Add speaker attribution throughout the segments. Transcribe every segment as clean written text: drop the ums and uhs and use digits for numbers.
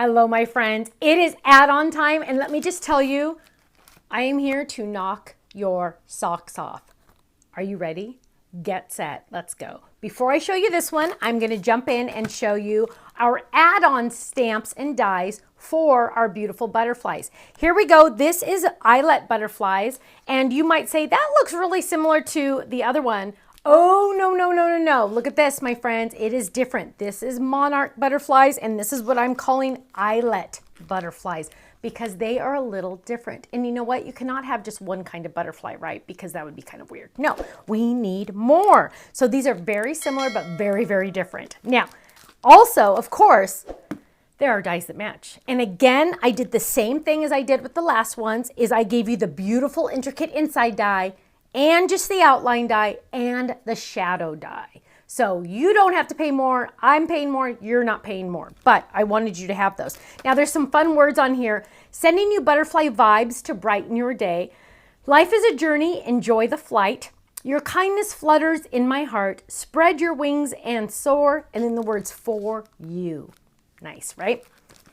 Speaker 1: Hello, my friends. It is add-on time, and let me just tell you, I am here to knock your socks off. Are you ready? Get set. Let's go. Before I show you this one, I'm going to jump in and show you our add-on stamps and dies for our beautiful butterflies. Here we go. This is Eyelet butterflies, and you might say, that looks really similar to the other one. Oh, no, no, no, no, no. Look at this, my friends. It is different. This is Monarch butterflies, and this is what I'm calling Eyelet butterflies because they are a little different. And you know what? You cannot have just one kind of butterfly, right? Because that would be kind of weird. No, we need more. So these are very similar, but very, very different. Now, also, of course, there are dies that match. And again, I did the same thing as I did with the last ones, is I gave you the beautiful, intricate inside die and just the outline die and the shadow die. So you don't have to pay more. I'm paying more. You're not paying more. But I wanted you to have those. Now there's some fun words on here. Sending you butterfly vibes to brighten your day. Life is a journey. Enjoy the flight. Your kindness flutters in my heart. Spread your wings and soar. And then the words for you. Nice, right?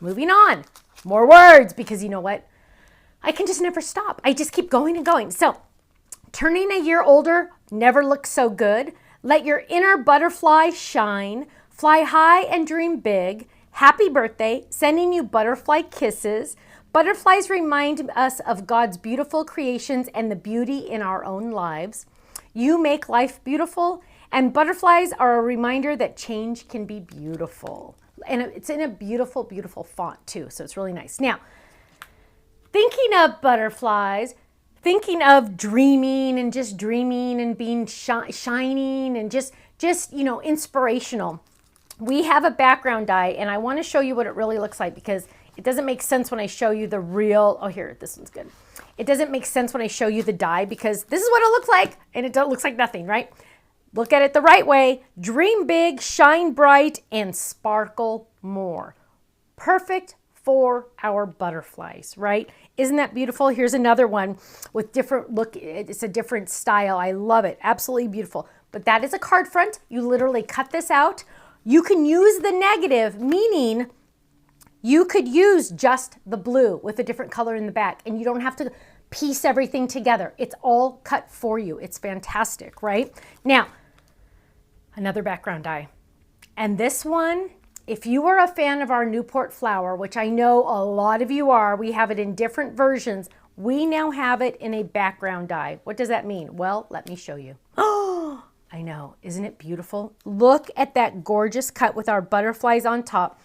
Speaker 1: Moving on. More words because you know what? I can just never stop. I just keep going and going. So turning a year older never looks so good. Let your inner butterfly shine. Fly high and dream big. Happy birthday. Sending you butterfly kisses. Butterflies remind us of God's beautiful creations and the beauty in our own lives. You make life beautiful, and butterflies are a reminder that change can be beautiful. And it's in a beautiful, beautiful font too, so it's really nice. Now, thinking of butterflies, thinking of dreaming and being shining and just you know, inspirational. We have a background die, and I want to show you what it really looks like because it doesn't make sense when I show you the real, oh here, this one's good. It doesn't make sense when I show you the die because this is what it looks like, and it looks like nothing, right? Look at it the right way. Dream big, shine bright, and sparkle more. Perfect for our butterflies, right? Isn't that beautiful? Here's another one with different look. It's a different style. I love it. Absolutely beautiful. But that is a card front. You literally cut this out. You can use the negative, meaning you could use just the blue with a different color in the back, and you don't have to piece everything together. It's all cut for you. It's fantastic, right? Now, another background die. And this one, if you are a fan of our Newport flower, which I know a lot of you are, we have it in different versions. We now have it in a background die. What does that mean? Well, let me show you. Oh, I know. Isn't it beautiful? Look at that gorgeous cut with our butterflies on top.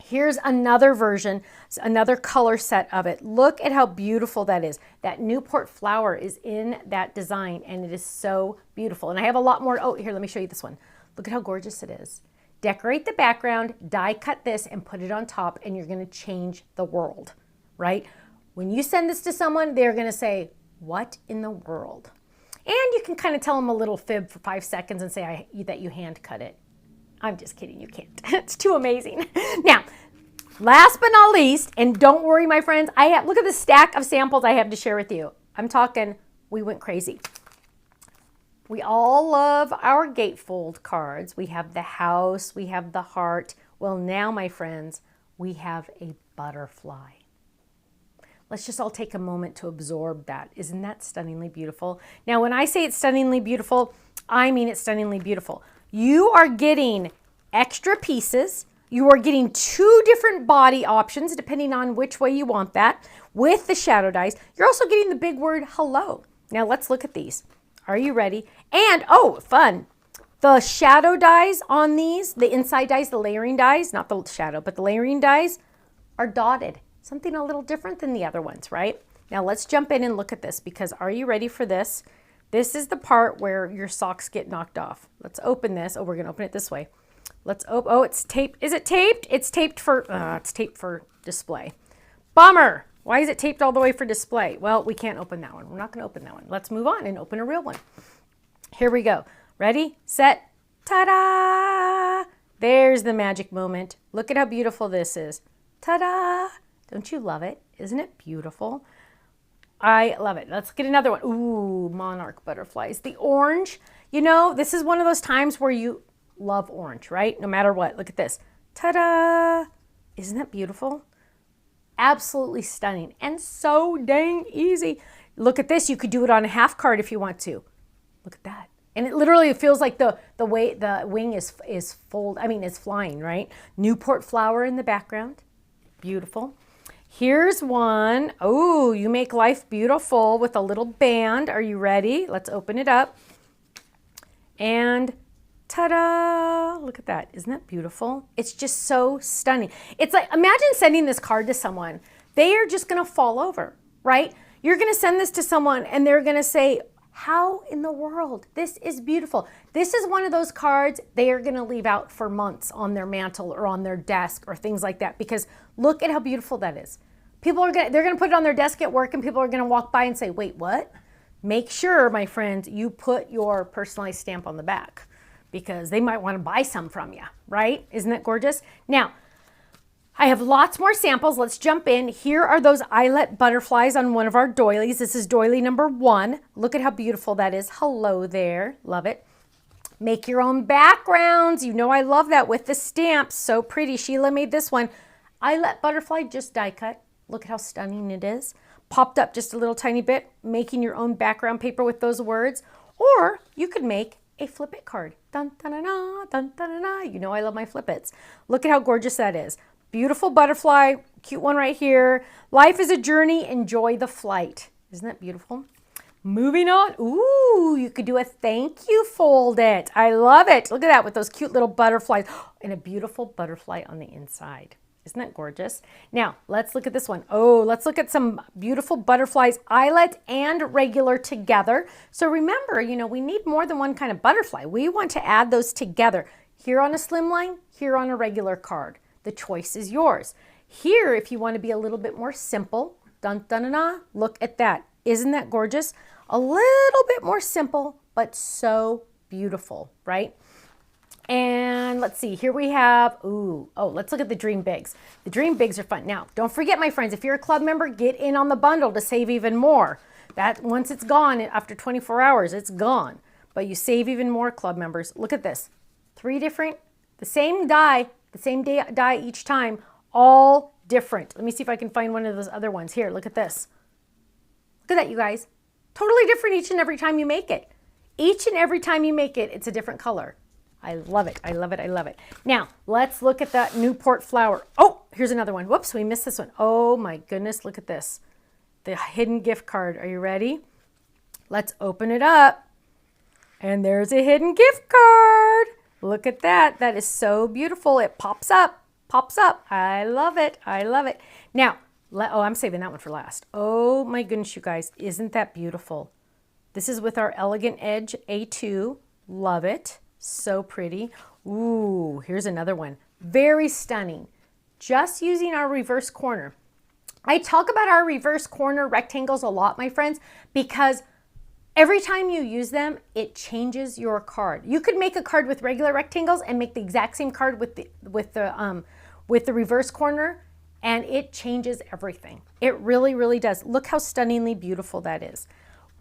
Speaker 1: Here's another version, another color set of it. Look at how beautiful that is. That Newport flower is in that design, and it is so beautiful. And I have a lot more. Oh, here, let me show you this one. Look at how gorgeous it is. Decorate the background, die cut this, and put it on top, and you're going to change the world, right? When you send this to someone, they're going to say, what in the world? And you can kind of tell them a little fib for 5 seconds and say that you hand cut it. I'm just kidding, you can't. It's too amazing. Now, last but not least, and don't worry, my friends, look at the stack of samples I have to share with you. I'm talking, we went crazy. We all love our gatefold cards. We have the house, we have the heart. Well, now, my friends, we have a butterfly. Let's just all take a moment to absorb that. Isn't that stunningly beautiful? Now, when I say it's stunningly beautiful, I mean it's stunningly beautiful. You are getting extra pieces. You are getting 2 different body options, depending on which way you want that, with the shadow dies. You're also getting the big word hello. Now, let's look at these. Are you ready? And, oh, fun. The shadow dies on these, the inside dies, the layering dies, not the shadow, but the layering dies are dotted. Something a little different than the other ones, right? Now, let's jump in and look at this because are you ready for this? This is the part where your socks get knocked off. Let's open this. Oh, we're going to open it this way. Let's open. Oh, it's taped. Is it taped? It's taped for display. Bummer. Why is it taped all the way for display? Well, we can't open that one. We're not going to open that one. Let's move on and open a real one. Here we go. Ready, set, ta-da! There's the magic moment. Look at how beautiful this is. Ta-da! Don't you love it? Isn't it beautiful? I love it. Let's get another one. Ooh, Monarch butterflies. The orange, you know, this is one of those times where you love orange, right? No matter what. Look at this. Ta-da! Isn't that beautiful? Absolutely stunning and so dang easy. Look at this. You could do it on a half card if you want to. Look at that. And it literally feels like the way the wing is flying, right? Newport flower in the background. Beautiful. Here's one. Oh, you make life beautiful with a little band. Are you ready? Let's open it up. And ta-da! Look at that. Isn't that beautiful? It's just so stunning. It's like, imagine sending this card to someone. They are just going to fall over, right? You're going to send this to someone and they're going to say, how in the world? This is beautiful. This is one of those cards they are going to leave out for months on their mantle or on their desk or things like that, because look at how beautiful that is. They're going to put it on their desk at work and people are going to walk by and say, wait, what? Make sure, my friends, you put your personalized stamp on the back, because they might want to buy some from you, right? Isn't that gorgeous? Now, I have lots more samples. Let's jump in. Here are those eyelet butterflies on one of our doilies. This is doily number 1. Look at how beautiful that is. Hello there. Love it. Make your own backgrounds. You know I love that with the stamps. So pretty. Sheila made this one. Eyelet butterfly, just die cut. Look at how stunning it is. Popped up just a little tiny bit, making your own background paper with those words. Or you could make a flip it card. Dun, dun, dun, dun, dun, dun, dun, dun. You know I love my flip its. Look at how gorgeous that is. Beautiful butterfly, cute one right here. Life is a journey, enjoy the flight. Isn't that beautiful? Moving on. Ooh, you could do a thank you fold it. I love it. Look at that with those cute little butterflies and a beautiful butterfly on the inside. Isn't that gorgeous? Now, let's look at this one. Oh, let's look at some beautiful butterflies, eyelet and regular together. So remember, you know, we need more than one kind of butterfly. We want to add those together. Here on a slimline, here on a regular card. The choice is yours. Here, if you want to be a little bit more simple, dun, dun, dun, dun, look at that. Isn't that gorgeous? A little bit more simple, but so beautiful, right? And let's see, here we have, let's look at the Dream Bigs. The Dream Bigs are fun. Now, don't forget, my friends, if you're a club member, get in on the bundle to save even more. That once it's gone, after 24 hours, it's gone. But you save even more, club members. Look at this. 3 different, the same die each time, all different. Let me see if I can find one of those other ones. Here, look at this. Look at that, you guys. Totally different each and every time you make it. Each and every time you make it, it's a different color. I love it. I love it. I love it. Now, let's look at that Newport flower. Oh, here's another one. Whoops, we missed this one. Oh my goodness, look at this. The hidden gift card. Are you ready? Let's open it up. And there's a hidden gift card. Look at that. That is so beautiful. It pops up. Pops up. I love it. I love it. Now, I'm saving that one for last. Oh my goodness, you guys. Isn't that beautiful? This is with our Elegant Edge A2. Love it. So pretty. Ooh, here's another one. Very stunning. Just using our reverse corner. I talk about our reverse corner rectangles a lot, my friends, because every time you use them, it changes your card. You could make a card with regular rectangles and make the exact same card with the reverse corner, and it changes everything. It really, really does. Look how stunningly beautiful that is.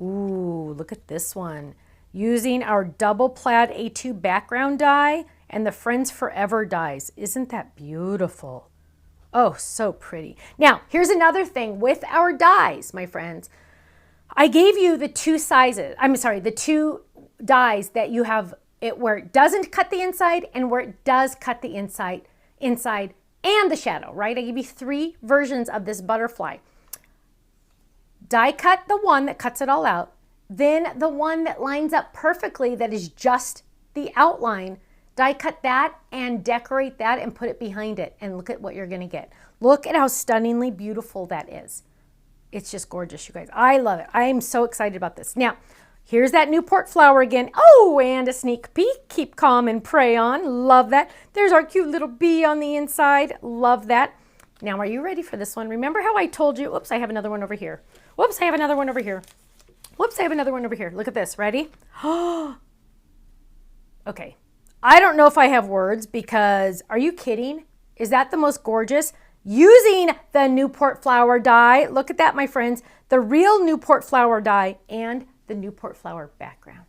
Speaker 1: Ooh, look at this one. Using our double plaid A2 background die and the Friends Forever dies. Isn't that beautiful? Oh, so pretty. Now, here's another thing with our dies, my friends. I gave you the 2 sizes. The 2 dies that you have it where it doesn't cut the inside and where it does cut the inside and the shadow, right? I gave you 3 versions of this butterfly. Die cut the one that cuts it all out. Then the one that lines up perfectly, that is just the outline, die cut that and decorate that and put it behind it. And look at what you're gonna get. Look at how stunningly beautiful that is. It's just gorgeous, you guys. I love it. I am so excited about this. Now, here's that Newport flower again. Oh, and a sneak peek. Keep calm and pray on. Love that. There's our cute little bee on the inside. Love that. Now, are you ready for this one? Remember how I told you, oops, I have another one over here. Whoops, I have another one over here. Whoops, I have another one over here. Look at this. Ready? Okay. I don't know if I have words because, are you kidding? Is that the most gorgeous? Using the Newport flower die. Look at that, my friends. The real Newport flower die and the Newport flower background.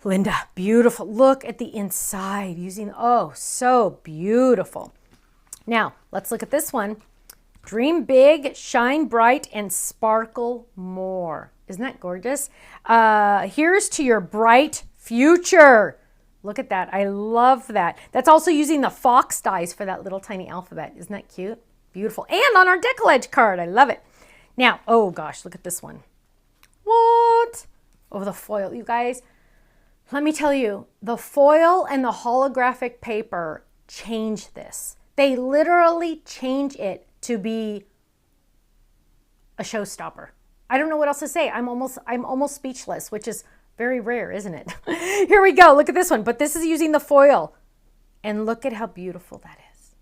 Speaker 1: Linda, beautiful. Look at the inside using, oh, so beautiful. Now, let's look at this one. Dream big, shine bright, and sparkle more. Isn't that gorgeous? Here's to your bright future. Look at that. I love that. That's also using the fox dies for that little tiny alphabet. Isn't that cute? Beautiful. And on our decollage card. I love it. Now, oh gosh, look at this one. What? Oh, the foil. You guys, let me tell you, the foil and the holographic paper change this. They literally change it to be a showstopper. I don't know what else to say. I'm almost speechless, which is very rare, isn't it? Here we go. Look at this one. But this is using the foil. And look at how beautiful that is.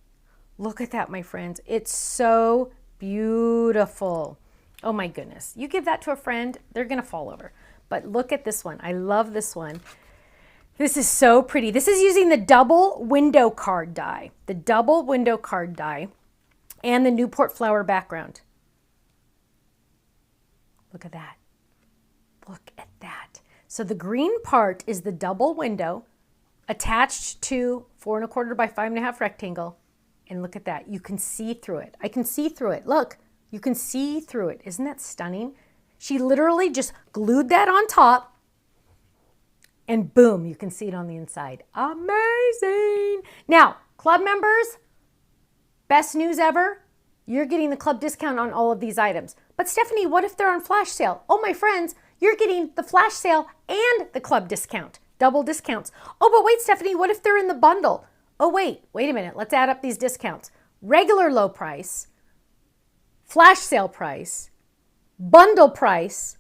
Speaker 1: Look at that, my friends. It's so beautiful. Oh my goodness. You give that to a friend, they're going to fall over. But look at this one. I love this one. This is so pretty. This is using the double window card die. The double window card die and the Newport flower background. Look at that. Look at that. So the green part is the double window attached to 4 1/4 by 5 1/2 rectangle. And look at that. You can see through it. I can see through it. Look, you can see through it. Isn't that stunning? She literally just glued that on top and boom, you can see it on the inside. Amazing. Now, club members, best news ever. You're getting the club discount on all of these items. But Stephanie, what if they're on flash sale? Oh, my friends, you're getting the flash sale and the club discount. Double discounts. Oh, but wait, Stephanie, what if they're in the bundle? Oh, wait a minute. Let's add up these discounts. Regular low price, flash sale price, bundle price,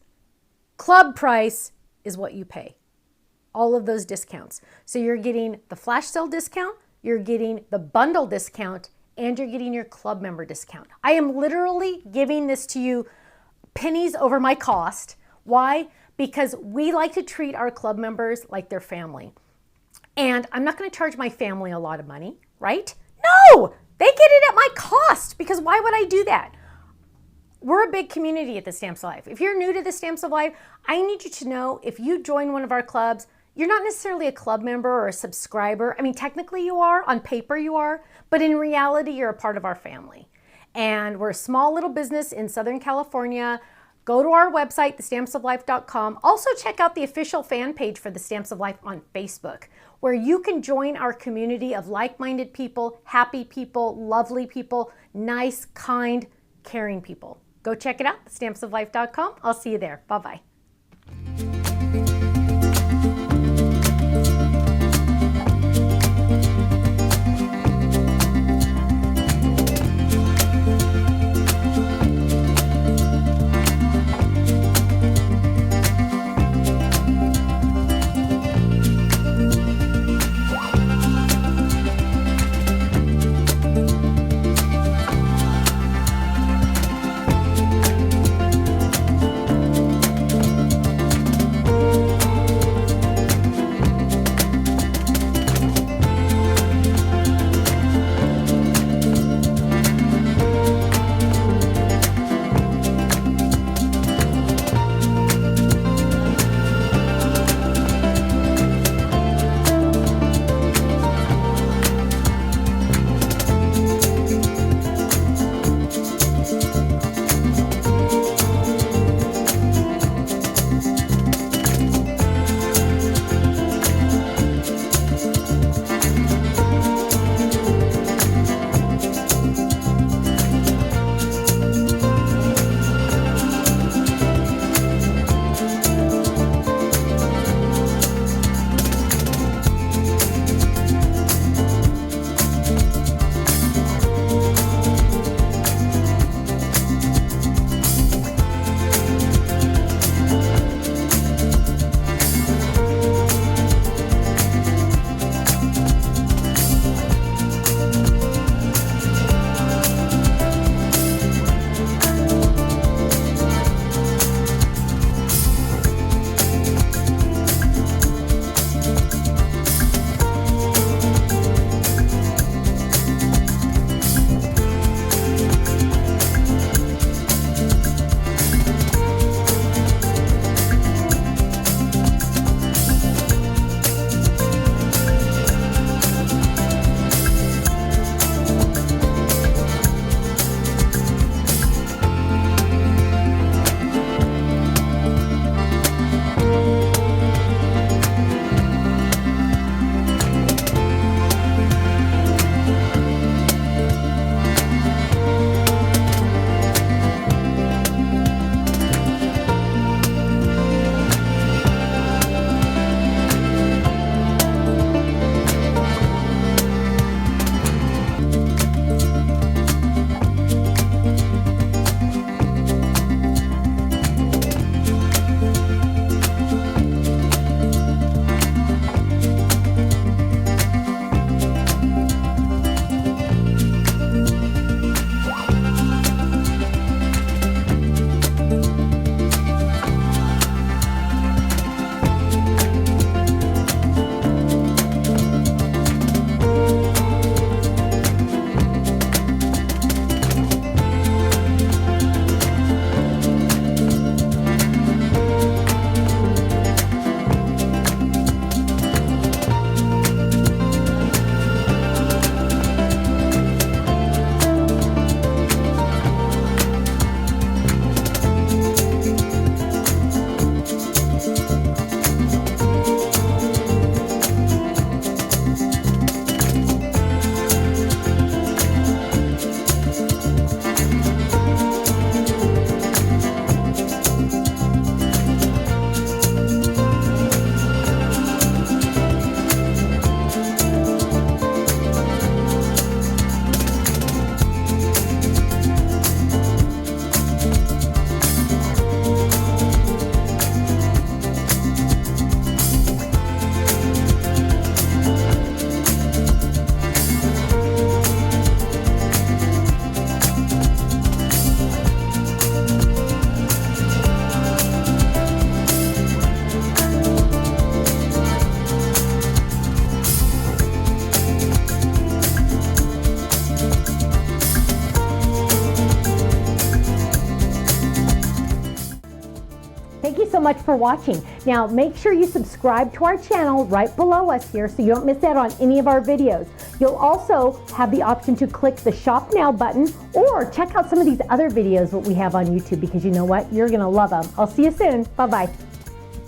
Speaker 1: club price is what you pay. All of those discounts. So you're getting the flash sale discount, you're getting the bundle discount, and you're getting your club member discount. I am literally giving this to you pennies over my cost. Why? Because we like to treat our club members like their family. And I'm not going to charge my family a lot of money, right? No! They get it at my cost, because why would I do that? We're a big community at the Stamps of Life. If you're new to the Stamps of Life, I need you to know if you join one of our clubs, you're not necessarily a club member or a subscriber. I mean, technically you are, on paper you are, but in reality, you're a part of our family. And we're a small little business in Southern California. Go to our website, thestampsoflife.com. Also check out the official fan page for the Stamps of Life on Facebook, where you can join our community of like-minded people, happy people, lovely people, nice, kind, caring people. Go check it out, thestampsoflife.com. I'll see you there. Bye-bye. thank you so much for watching. Now, make sure you subscribe to our channel right below us here so you don't miss out on any of our videos. You'll also have the option to click the Shop Now button or check out some of these other videos that we have on YouTube, because you know what? You're going to love them. I'll see you soon. Bye-bye.